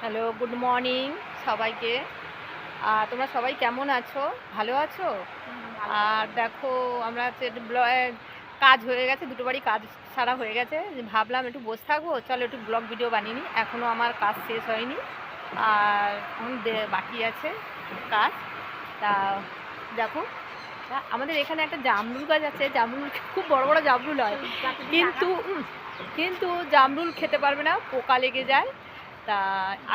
Hello, good morning সবাইকে। তোমরা সবাই কেমন আছো? ভালো আছো? ভালো আর আছি। দেখো আমরা হচ্ছে একটু কাজ হয়ে গেছে, দুটো বাড়ি কাজ সারা হয়ে গেছে। ভাবলাম একটু বসে থাকবো, চলো একটু ব্লগ ভিডিও বানিয়ে নিই। এখনও আমার কাজ শেষ হয়নি, আর এখন বাকি আছে কাজ। তা দেখো, আমাদের এখানে একটা জামরুল গাছ আছে। জামরুল খুব বড় বড় জামরুল হয়, কিন্তু কিন্তু জামরুল খেতে পারবে না, পোকা লেগে যায়। তা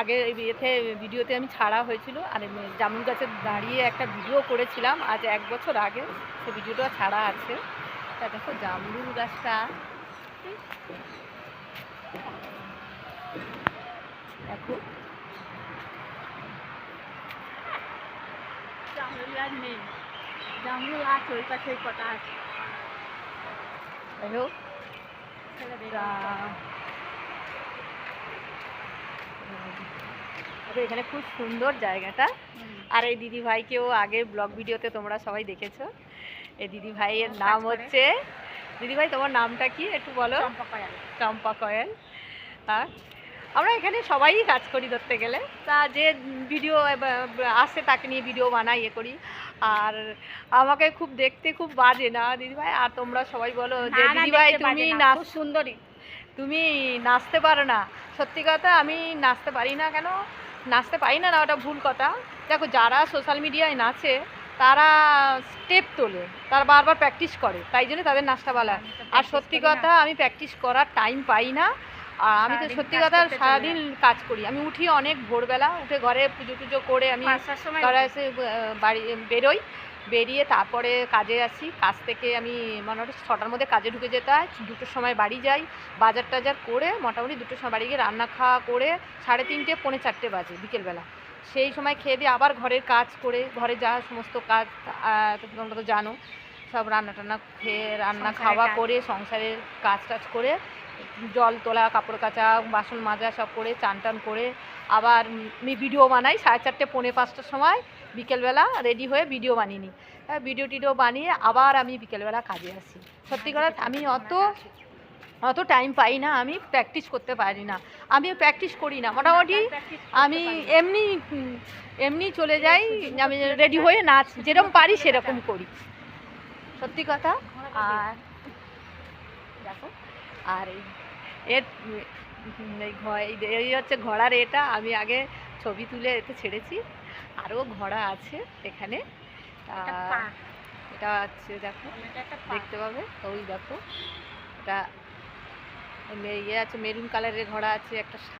আগে ইয়েতে ভিডিওতে আমি ছাড়া হয়েছিল, আর জামরুল গাছে দাঁড়িয়ে একটা ভিডিও করেছিলাম আজ 1 বছর আগে, সে ভিডিওটা ছাড়া আছে। তা দেখো জামরুল গাছটা, দেখো জামরুল আর নেই, জামরুল আছে ওই পাশে কটা আছে। হ্যালো। এখানে খুব সুন্দর জায়গাটা। আর এই দিদি ভাইকেও আগে ব্লগ ভিডিওতে তোমরা সবাই দেখেছো। এই দিদি ভাইয়ের নাম হচ্ছে, দিদি ভাই তোমার নামটা কি একটু বলো? চম্পা কয়াল। চম্পা কয়েল। আর আমরা এখানে সবাই কাজ করি ধরতে গেলে, তা যে ভিডিও আসে তাকে নিয়ে ভিডিও বানাই, ইয়ে করি। আর আমাকে খুব দেখতে খুব বাজে না দিদিভাই, আর তোমরা সবাই বলো যে দিদিভাই তুমি নাচ, সুন্দরী, তুমি নাচতে পারো না। সত্যি কথা, আমি নাচতে পারি না। কেন নাচতে পারি না, না ওটা ভুল কথা। দেখো, যারা সোশ্যাল মিডিয়ায় নাচে তারা স্টেপ তোলে, তারা বারবার প্র্যাকটিস করে, তাই জন্য তাদের নাচটা ভালো হয়। আর সত্যি কথা, আমি প্র্যাকটিস করার টাইম পাই না। আর আমি তো সত্যি কথা সারাদিন কাজ করি। আমি উঠি অনেক ভোরবেলা, উঠে ঘরে পুজো টুজো করে আমি ঘরে এসে বাড়ি বেরোই, বেরিয়ে তারপরে কাজে আসি। কাজ থেকে আমি মোটামুটি 6টার মধ্যে কাজে ঢুকে যেতে হয়। 2টোর সময় বাড়ি যাই, বাজার টাজার করে মোটামুটি 2টোর সময় বাড়ি গিয়ে রান্না খাওয়া করে 3:30 পৌনে 4টে বাজে বিকেলবেলা। সেই সময় খেয়ে দিয়ে আবার ঘরের কাজ করে, ঘরে যা সমস্ত কাজ তোমরা তো জানো, সব রান্না টান্না খেয়ে রান্না খাওয়া করে সংসারের কাজ টাজ করে, জল তোলা, কাপড় কাচা, বাসন মাজা সব করে, চান টান করে আবার আমি ভিডিও বানাই 4:30 পৌনে 5টার সময় বিকেলবেলা রেডি হয়ে ভিডিও বানিয়ে নিই। ভিডিও টিডিও বানিয়ে আবার আমি বিকেলবেলা কাজে আসি। সত্যি কথা আমি অত টাইম পাই না, আমি প্র্যাকটিস করতে পারি না। আমি প্র্যাকটিস করি না, মোটামুটি আমি এমনি এমনি চলে যাই, আমি রেডি হয়ে নাচ যেরকম পারি সেরকম করি, সত্যি কথা। আর দেখো, আর এর এই হচ্ছে ঘোড়ার এটা, আমি আগে ছবি তুলে এতে ছেড়েছি। আরও ঘোড়া আছে এখানে। এটা হচ্ছে দেখো, দেখতে পাবে, ওই দেখো এটা ইয়ে আছে, মেরুন কালারের ঘোড়া আছে একটা।